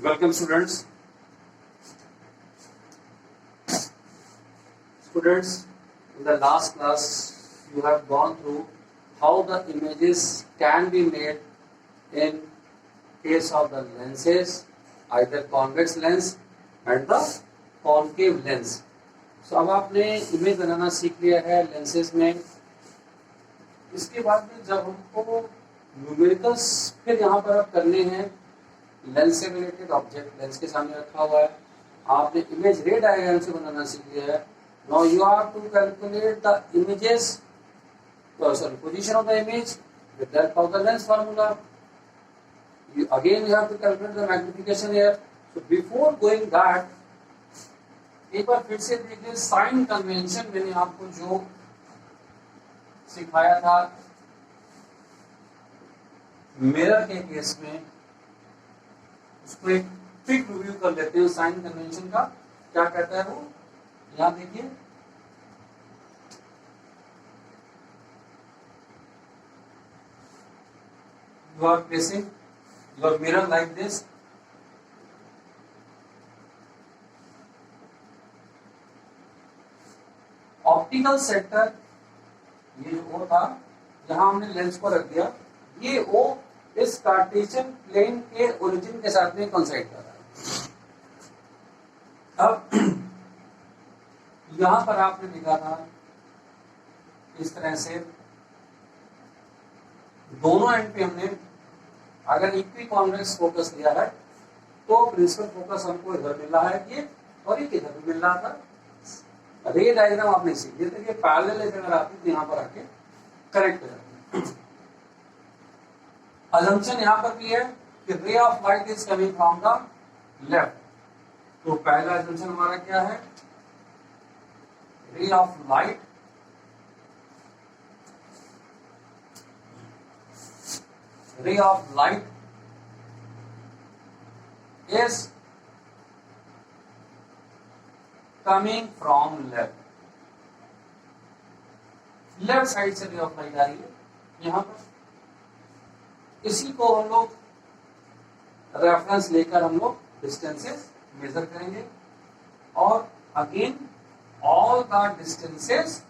Welcome students. Students, in the last class you have gone through how the images can be made in case of the lenses, either convex lens and the concave lens. So अब आपने image बनाना सीख लिया है lenses में. इसके बाद में जब हमको न्यूमेरिकल्स फिर यहाँ पर आप करने हैं, लेंस से रिलेटेड ऑब्जेक्ट लेंस के सामने रखा हुआ है, आपने इमेज रे डायग्राम से बनाना सीख लिया है. Now you have to calculate the images, sorry, position of the image with the help of the lens formula. You again you have to calculate the magnification here. So before going that, एक बार फिर से देखिए sign convention मैंने आपको जो सिखाया था mirror के केस में, उसको एक क्विक रिव्यू कर लेते हैं. साइन कन्वेंशन का क्या कहता है वो, यहां देखिए. You are placing your mirror like this. Optical centre ये जो O था, जहां हमने लेंस को रख दिया, ये O इस कार्टेशियन प्लेन के ओरिजिन के साथ में कोइंसाइड कर रहा है. अब यहां पर आपने लिखा था इस तरह से, दोनों एंड पे हमने अगर इक्वी कॉन्वेक्स फोकस लिया है तो प्रिंसिपल फोकस हमको इधर मिल रहा है ये, और एक इधर भी मिल रहा था. रे डायग्राम आपने सीख लिया था, ये पैरेलल अगर आती तो यहाँ पर आके करेक्ट हो जाती. अजम्पशन यहाँ पर भी है कि ray of light is coming from the left. तो पहला अजम्पशन हमारा क्या है, ray of light is coming from left. Left side से रे ऑफ लाइट आ रही है यहां पर. इसी को हम लोग रेफरेंस लेकर हम लोग डिस्टेंसेस मेजर करेंगे, और again all the distances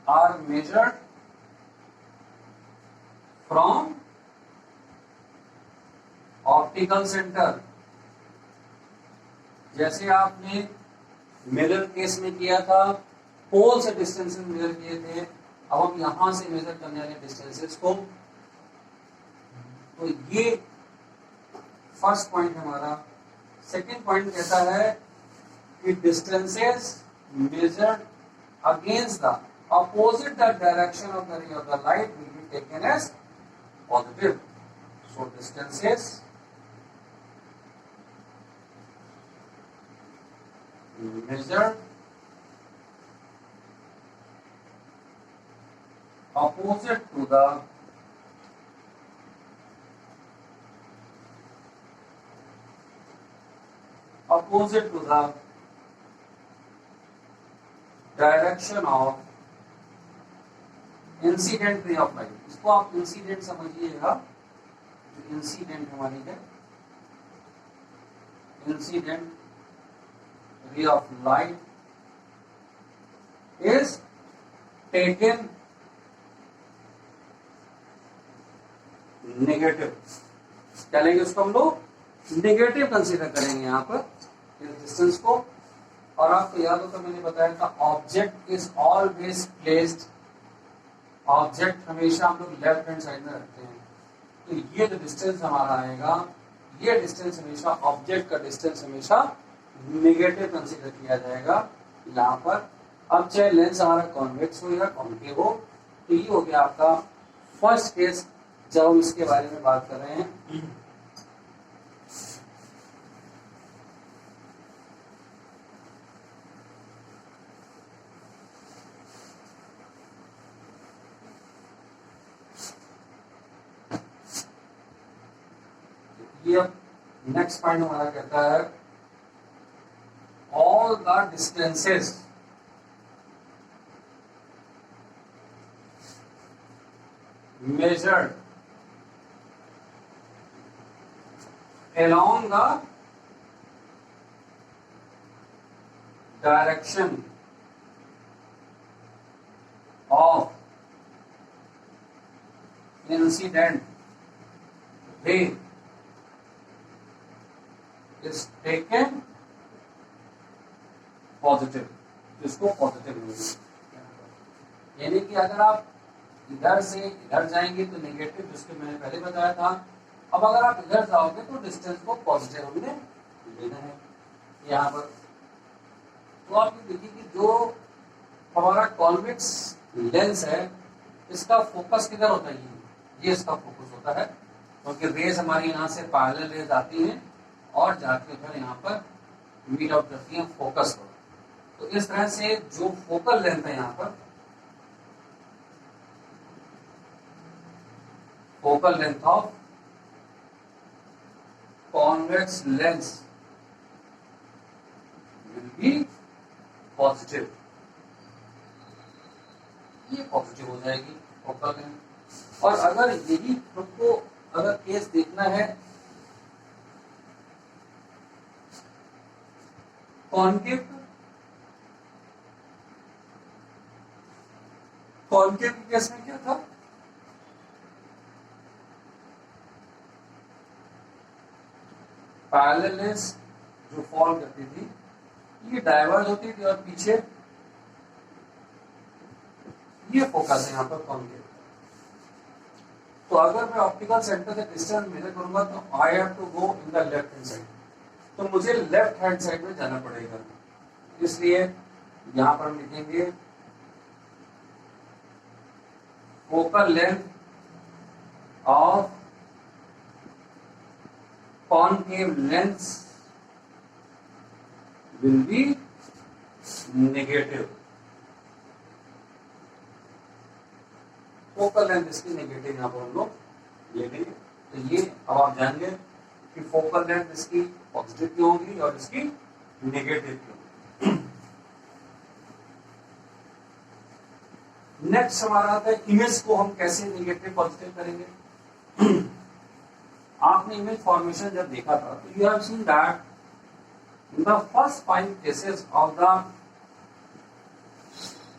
are measured from optical centre. जैसे आपने मिरर केस में किया था, पोल से डिस्टेंसेस मेजर किए थे, अब हम यहां से मेजर करने वाले डिस्टेंसेस को. तो ये फर्स्ट पॉइंट हमारा. सेकंड पॉइंट कहता है कि distances measured against the opposite the direction of the ray of the light will be taken as positive. So distances measured opposite to the direction of incident ray of light. इसको आप incident समझिएगा. Incident हमारी है, incident ray of light is taken negative. क्या लेंगे उसको हम लोग, नेगेटिव कंसीडर करेंगे यहाँ पर इस डिस्टेंस को. और आपको याद हो तो मैंने बताया था object is always placed, object हमेशा हम लोग लेफ्ट हैंड साइड में रखते हैं. तो ये जो डिस्टेंस हमारा आएगा, ये डिस्टेंस हमेशा ऑब्जेक्ट का डिस्टेंस हमेशा नेगेटिव कंसीडर किया जाएगा यहाँ पर. अब चाहे लेंस हमारा कॉन्वेक्स हो या कॉन्केव हो, तो ये हो गया आपका फर्स्ट केस जब हम इसके बारे में बात कर रहे हैं. नेक्स्ट पॉइंट हमारा कहता है all the distances measured along the direction of incident ray is taken positive, इसको पॉजिटिव होगी। यानी कि अगर आप इधर से इधर जाएंगे तो नेगेटिव, जिसको मैंने पहले बताया था। अब अगर आप इधर जाओगे तो डिस्टेंस को पॉजिटिव हमने लेना है यहाँ पर। तो आप ये देखिए कि जो हमारा कॉन्वेक्स लेंस है इसका फोकस किधर होता है, ये इसका फोकस होता है, क्योंकि रेज हमारी यहाँ से पैरेलल रेज आती हैं और जाके फिर यहाँ पर मीट आउट करती हैं फोकस पर। तो इस तरह से जो फोकल लेंथ है यहाँ पर, focal length of convex lens will be positive, ये पॉजिटिव हो जाएगी फोकल लेंथ। और अगर यही हमको अगर केस देखना है कॉन्केव, कॉन्केव के केस में क्या था, पैरेलल लेंस जो फॉल करती थी ये डाइवर्ज होती थी और पीछे ये फोकस है यहाँ पर कॉन्केव। तो अगर मैं ऑप्टिकल सेंटर से डिस्टेंस मेजर करूंगा तो I have to go in the left hand side, तो मुझे लेफ्ट हैंड साइड में जाना पड़ेगा। इसलिए यहां पर हम लिखेंगे focal length of concave lens will be negative, focal length इसकी नेगेटिव यहां पर हम लोग ले लेंगे। तो ये अब आप जानेंगे कि फोकल लेंथ इसकी पॉजिटिव क्यों होगी और इसकी नेगेटिव क्यों। नेक्स्ट हमारा आता है इमेज को हम कैसे नेगेटिव पॉजिटिव करेंगे। आपने इमेज फॉर्मेशन जब देखा था तो you have seen that in the first 5 cases of the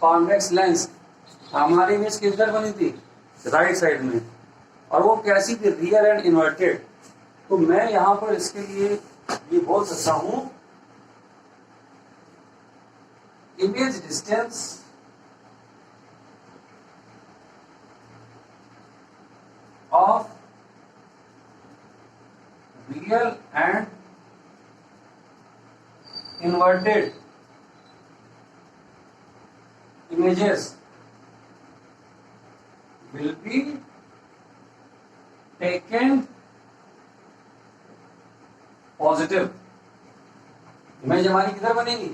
convex lens हमारी इमेज किधर बनी थी, राइट साइड में, और वो कैसी थी, रियल एंड इन्वर्टेड। तो मैं यहां पर इसके लिए ये बोल सकता हूं image distance of real and inverted images will be taken positive। Image हमारी किधर बनेगी,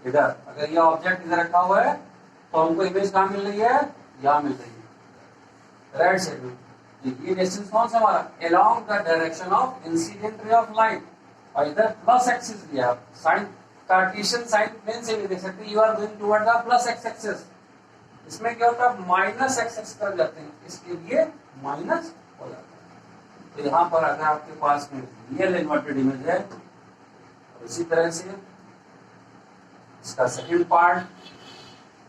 इधर। अगर ये ऑब्जेक्ट इधर रखा हुआ है तो हमको इमेज कहां मिल रही है, यहां मिल रही है राइट साइड में। ये डिस्टेंस कौन सा हमारा, along the direction of incident ray of light, और इधर प्लस एक्सिस दिया, साइन कार्टेशियन साइन प्लेन से भी देख सकते हैं, you are going toward the plus X axis. इसमें क्या होता है, माइनस एक्स एक्स कर जाते हैं, इसके लिए माइनस हो जाता है। तो यहाँ पर अगर आपके पास में रियल इन्वर्टेड इमेज है, इसी तरह से इसका सेकंड पार्ट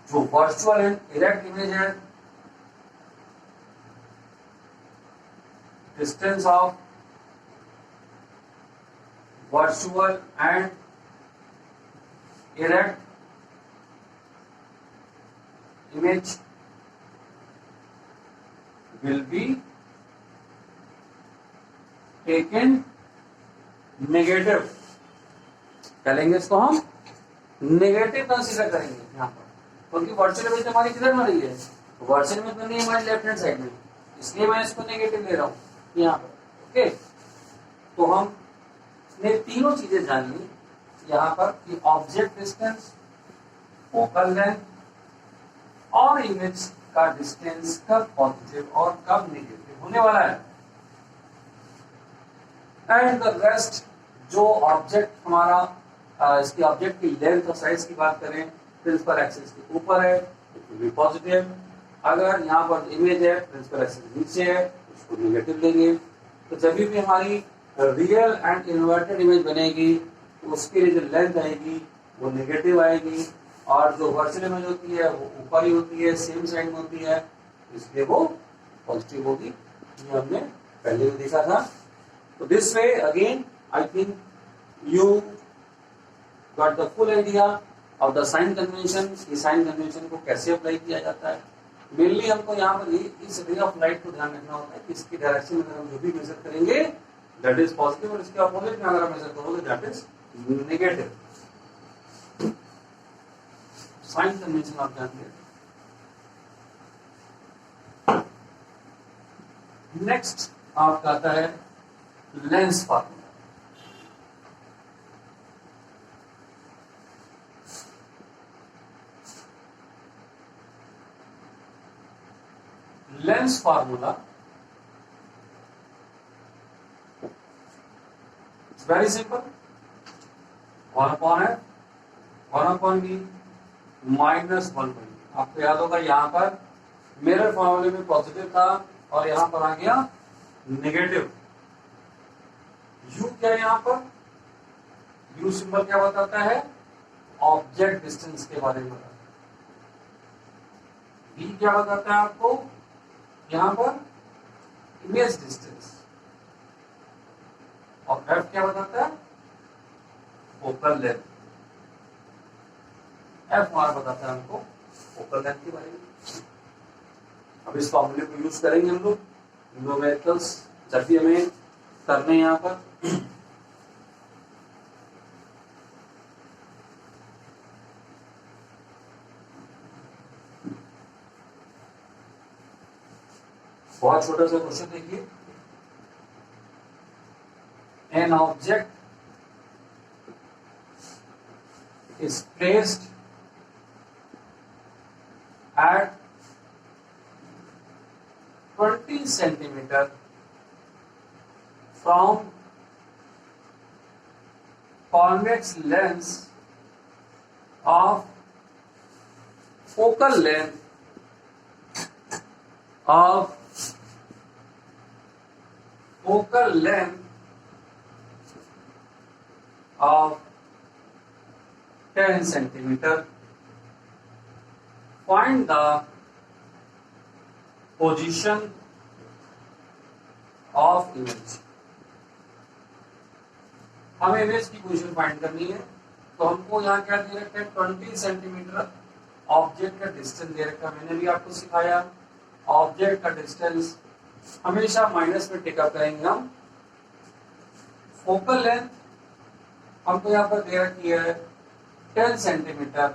जो वर्चुअल एंड इरेक्ट इमेज है, distance of virtual and erect image will be taken negative, करेंगे इसको हम नेगेटिव कंसीडर करेंगे यहाँ पर, क्योंकि वर्चुअल इमेज हमारी किधर में रही है, वर्चुअल इमेज तो नहीं हमारी लेफ्ट हैंड साइड में, इसलिए मैं इसको नेगेटिव ले रहा हूँ यहाँ पर। ओके, तो हमने तीनों चीजें जान ली यहाँ पर कि ऑब्जेक्ट डिस्टेंस, फोकल लेंथ और इमेज का डिस्टेंस कब पॉजिटिव और कब नेगेटिव होने वाला है। एंड द रेस्ट जो ऑब्जेक्ट हमारा इसकी ऑब्जेक्ट की लेंथ और साइज की बात करें, प्रिंसिपल एक्सिस के ऊपर है तो भी पॉजिटिव, अगर यहाँ पर इमेज है प्रिंसिपल एक्सिस नीचे है उसको नेगेटिव लेंगे। तो जब भी हमारी रियल एंड इन्वर्टेड इमेज बनेगी, उसके लिए जो लेंथ आएगी वो नेगेटिव आएगी, और जो वर्चुअल इमेज होती है वो ऊपर ही होती है, सेम साइड में होती है, इसलिए वो पॉजिटिव होगी। ये हमने पहले भी देखा था। तो this way again I think you got the full idea of the sign convention, कि साइन कन्वेंशन को कैसे अप्लाई किया जाता है। मेनली हमको यहाँ पर इस रे ऑफ लाइट को ध्यान रखना होता है कि इसकी डायरेक्शन में अगर हम जो भी मेजर करेंगे दैट इज पॉजिटिव, और इसके अपोजिट में अगर हम मेजर करोगे that is negative. Sign convention आप जानते हैं। नेक्स्ट आपका आता है lens formula. Lens formula it's very simple, 1/f/b -1/b। आपको याद होगा यहाँ पर मिरर फॉर्मूले में पॉजिटिव था और यहाँ पर आ गया नेगेटिव। यू क्या है यहाँ पर, यू सिंबल क्या बताता है, ऑब्जेक्ट डिस्टेंस के बारे में बताता है। बी क्या बताता है आपको, यहाँ पर इमेज डिस्टेंस, और एफ क्या बताता है, फोकल लेंथ। एफ हमारा बताता है हमको फोकल लेंथ के बारे में। अब इस फॉर्मूले को यूज करेंगे हम लोग न्यूमेरिकल्स जब भी हमें करने यहाँ पर। बहुत छोटा सा क्वेश्चन देखिए, an object is placed at 20 centimeter from convex lens of focal length of 10 centimeter. Find the position of image. हमें इमेज की पोजीशन फाइंड करनी है, तो हमको यहाँ क्या दे रखा है, 20 सेंटीमीटर ऑब्जेक्ट का डिस्टेंस दे रखा है। मैंने भी आपको सिखाया ऑब्जेक्ट का डिस्टेंस हमेशा माइनस में टेकअप करेंगे हम। फोकल लेंथ हमको यहाँ पर दे रखी है 10 सेंटीमीटर,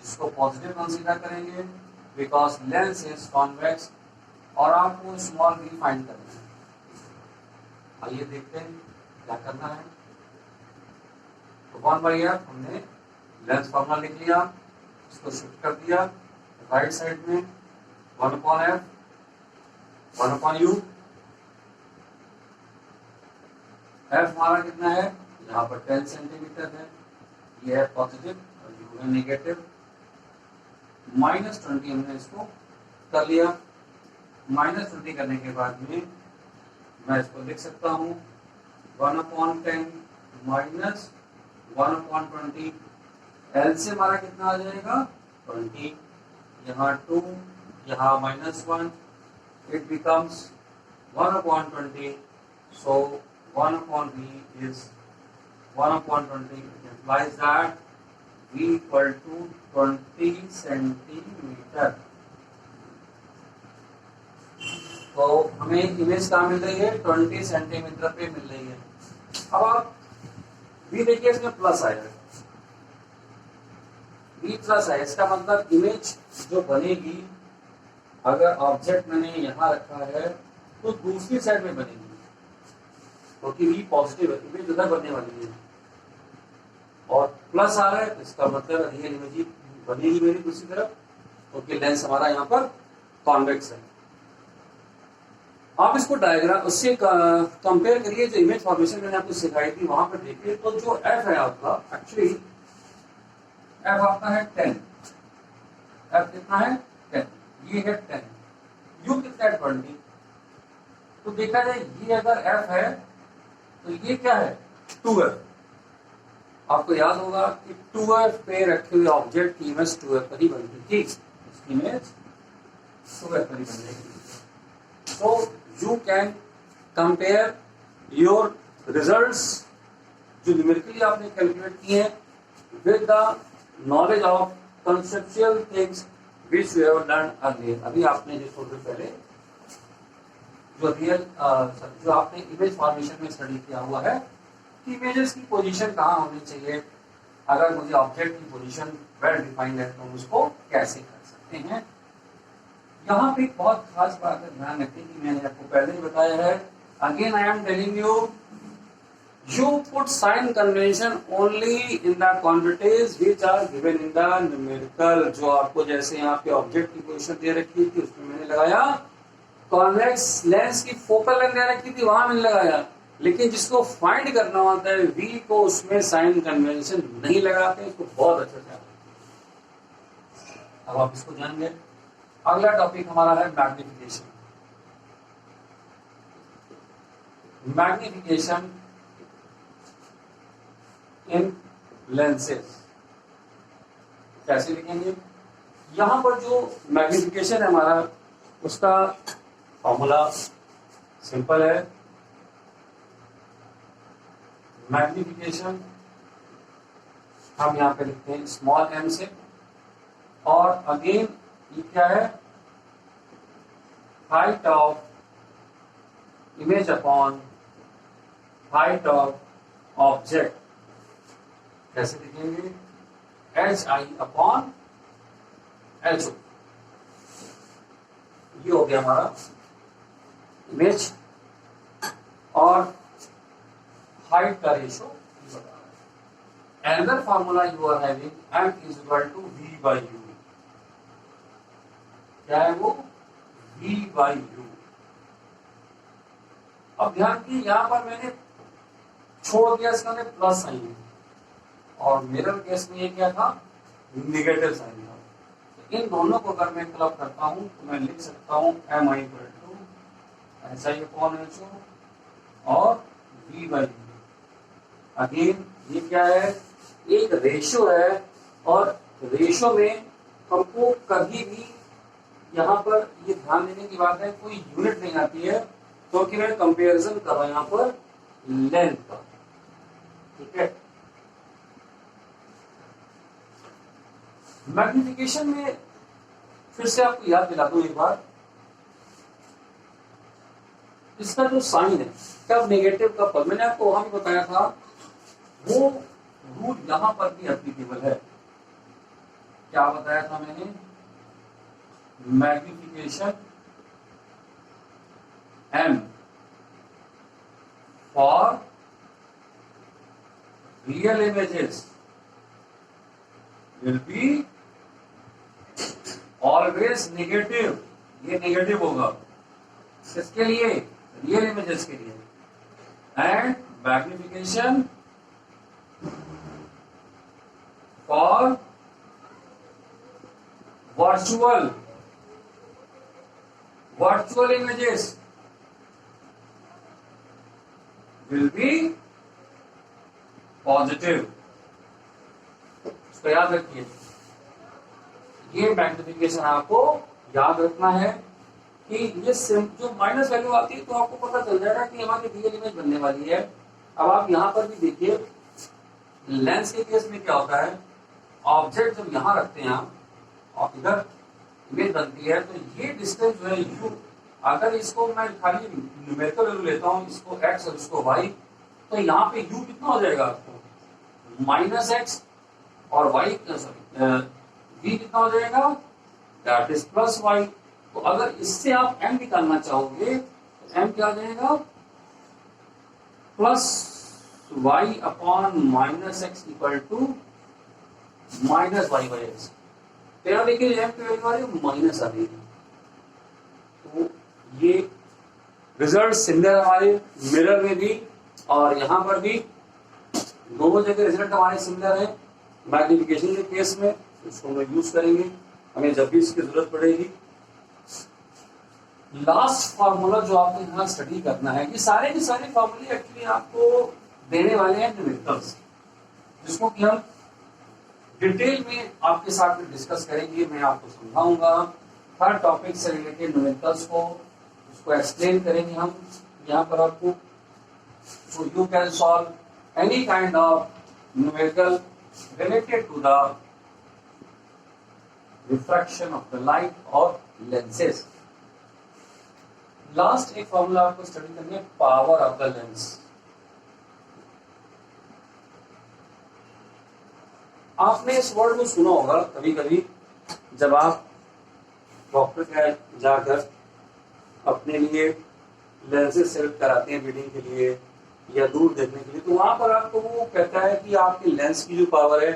जिसको पॉजिटिव कंसीडर करेंगे बिकॉज लेंस इज कॉन्वेक्स, और आपको स्मॉल वी फाइंड करना है। आइए देखते हैं क्या करना है। तो 1/f हमने लेंस फॉर्मूला लिख लिया, इसको शिफ्ट कर दिया राइट साइड में, 1/f 1/u। f हमारा कितना है, यहाँ पर 10 सेंटीमीटर है, ये है पॉजिटिव और यू है नेगेटिव। -20 हमने इसको कर लिया। -20 करने के बाद में मैं इसको लिख सकता हूँ 1/10 माइनस 1/20। एल से हमारा कितना आ जाएगा 20, यहाँ 2, यहाँ -1, it becomes 1/20। So 1/v is 1/20. It implies that v equal to 20 centimeter. तो हमें इमेज कहाँ मिल रही है, 20 सेंटीमीटर पे मिल रही है। अब आप v देखिए, इसमें प्लस आया है, v प्लस है, इसका मतलब इमेज जो बनेगी, अगर ऑब्जेक्ट मैंने यहाँ रखा है तो दूसरी साइड में बनेगी, क्योंकि v पॉजिटिव है, इमेज उधर बनने वाली है, और प्लस आ रहा है तो इसका मतलब रियल इमेज बनेगी मेरी दूसरी तरफ, क्योंकि लेंस हमारा यहाँ पर कॉन्वेक्स है। आप इसको डायग्राम उससे कंपेयर करिए, जो इमेज फॉर्मेशन मैंने आपको सिखाई थी वहां पर देखिए, तो जो f है आपका, एक्चुअली f आपका है 10, f कितना है 10, ये है 10, u कितना है 20। तो देखा जाए ये अगर f है तो ये क्या है 2f। आपको याद होगा कि 2f पे रखे हुए ऑब्जेक्ट की इमेज 2f पर ही बनती थी, इसकी इमेज 2f पर ही बन जाएगी। तो you can compare your results जो न्यूमेरिकली आपने कैलकुलेट किए हैं with the knowledge of conceptual things which you have learn earlier. अभी आपने जो थोड़ी देर पहले जो आपने इमेज फॉर्मेशन में स्टडी किया हुआ है कि इमेजेस की पोजीशन कहाँ होनी चाहिए, अगर मुझे ऑब्जेक्ट की पोजीशन वेल डिफाइंड है तो हम उसको कैसे कर सकते हैं। यहाँ पे एक बहुत खास बात है, ध्यान रखें कि मैंने आपको पहले ही बताया है, again I am telling you, you put sign convention only in the quantities which are given in the numerical। जो आपको जैसे यहाँ पे ऑब्जेक्ट की पोजीशन दे रखी थी उसमें मैंने लगाया, कॉन्वेक्स लेंस की फोकल लेंथ दे रखी थी वहां मैंने लगाया, लेकिन जिसको फाइंड करना होता है v को उसमें साइन कन्वेंशन नहीं लगाते, इसको बहुत अच्छे से। अब आप इसको जानेंगे। अगला टॉपिक हमारा है मैग्निफिकेशन। मैग्निफिकेशन इन लेंसेज कैसे लिखेंगे? यहां पर जो मैग्निफिकेशन है हमारा, उसका फॉर्मूला सिंपल है। मैग्निफिकेशन हम यहां पे लिखते हैं स्मॉल m से, और अगेन ये क्या है, height of image upon height of object. कैसे लिखेंगे? HI upon HO। ये हो गया हमारा इमेज और हाइट का रेशो बता रहा है। Another formula you are having m is equal to v by u। क्या है वो? v by u। अब ध्यान की यहां पर मैंने छोड़ दिया इसका प्लस साइन, और मिरर केस में ये क्या था? निगेटिव साइन था। तो इन दोनों को अगर मैं क्लब करता हूं तो मैं लिख सकता हूं M I equal to HI upon HO और v बाई u। अगेन ये क्या है? एक रेशो है, और रेशो में हमको कभी भी यहाँ पर ये ध्यान देने की बात है, कोई यूनिट नहीं आती है, क्योंकि तो मैं कंपैरिजन कर रहा हूं यहाँ पर लेंथ का। ठीक है, मैग्निफिकेशन में फिर से आपको याद दिला दूं एक बार, इसका जो साइन है कब नेगेटिव कब पॉजिटिव, मैंने आपको वहां भी बताया था, वो रूल यहां पर भी एप्लीकेबल है। क्या बताया था मैंने? Magnification m for real images will be always negative. ये नेगेटिव होगा किसके लिए? रियल इमेजेस के लिए। And magnification for virtual images will be positive। इसको याद रखिए, ये मैग्निफिकेशन आपको याद रखना है कि ये जो माइनस वैल्यू आती है तो आपको पता चल जाएगा कि हमारी रियल इमेज बनने वाली है। अब आप यहां पर भी देखिए, लेंस के केस में क्या होता है, ऑब्जेक्ट जब यहां रखते हैं आप और इधर इमेज बनती है, तो ये डिस्टेंस जो है u, अगर इसको मैं खाली न्यूमेरिकल वैल्यू लेता हूं, इसको x और इसको y, तो यहाँ पे u कितना हो जाएगा आपको? माइनस एक्स, और y v कितना हो जाएगा? That is plus y। तो अगर इससे आप m निकालना चाहोगे तो m क्या आ जाएगा? Plus y upon minus X equal to minus Y by X. तेरा देखिए एम की वैल्यू आ रही है माइनस आ रही है। तो ये रिजल्ट सिमिलर हमारे मिरर में भी और यहाँ पर भी, दोनों जगह रिजल्ट हमारे सिमिलर है। मैग्निफिकेशन के केस में इसको हम यूज करेंगे हमें जब भी इसकी जरूरत पड़ेगी। लास्ट फार्मूला जो आपको यहाँ स्टडी करना है, ये सारे के सारे फार्मूले एक्चुअली आपको देने वाले हैं न्यूमेरिकल्स, जिसको कि हम डिटेल में आपके साथ में डिस्कस करेंगे। मैं आपको समझाऊंगा हर टॉपिक से रिलेटेड न्यूमेरिकल्स को, उसको एक्सप्लेन करेंगे हम यहाँ पर आपको। So you can solve any kind of numerical related to the refraction of the light or lenses. Last एक फॉर्मूला आपको स्टडी करनी है, पावर ऑफ द लेंस। आपने इस वर्ड को सुना होगा कभी कभी, जब आप डॉक्टर के जाकर अपने लिए लेंसेज सेलेक्ट कराते हैं रीडिंग के लिए या दूर देखने के लिए, तो वहां पर आपको वो कहता है कि आपके लेंस की जो पावर है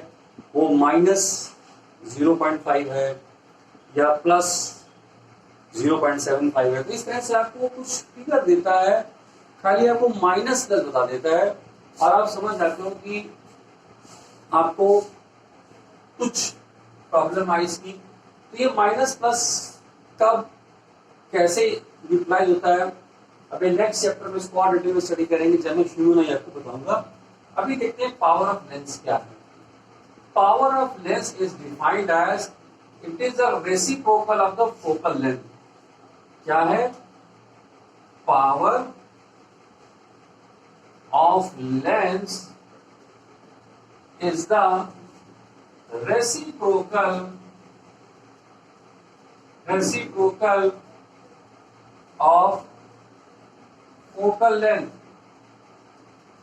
वो -0.5 है या +0.75 है। तो इस तरह से आपको कुछ फिगर देता है, खाली आपको -10 बता देता है और आप समझ जाते हो कि आपको कुछ प्रॉब्लम आई इसकी। तो ये माइनस प्लस कब कैसे यूटिलाइज होता है, अभी नेक्स्ट चैप्टर में इसको और डिटेल में स्टडी करेंगे, जब मैं शुरू में आपको बताऊंगा। अभी देखते हैं पावर ऑफ लेंस क्या है। Power of lens is defined as it is the reciprocal of the focal length. क्या है? Power of lens is the reciprocal of focal length.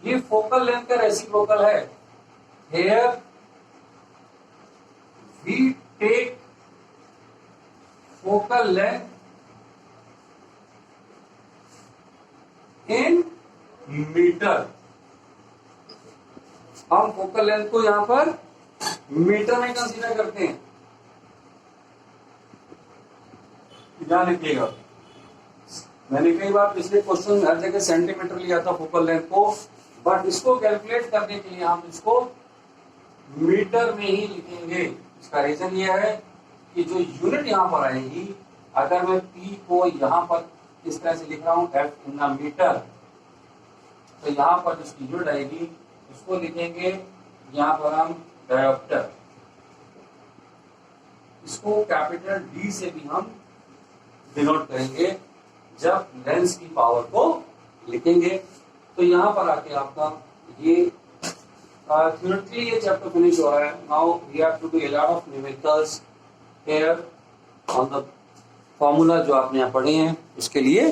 ये फोकल लेंथ का रेसिप्रोकल है। Here we take focal length in metre. हम focal length को यहां पर metre में कंसीडर करते हैं। ध्यान रखिएगा, मैंने कई बार पिछले क्वेश्चन में हर जगह सेंटीमीटर लिया था फोकल लेंथ को, बट इसको कैलकुलेट करने के लिए हम इसको मीटर में ही लिखेंगे। इसका रीजन ये है कि जो यूनिट यहां पर आएगी, अगर मैं P को यहां पर इस तरह से लिख रहा हूं F इन द मीटर, तो यहां पर जिसकी यूनिट आएगी उसको लिखेंगे यहां पर हम डायोप्टर। इसको कैपिटल D से भी हम डिनोट करेंगे जब लेंस की पावर को लिखेंगे। तो यहां पर आके आपका ये थ्योरेटिकली ये चैप्टर फिनिश हो रहा है। Now we have to do a lot of numericals here on the formula जो आपने यहाँ पढ़े हैं उसके लिए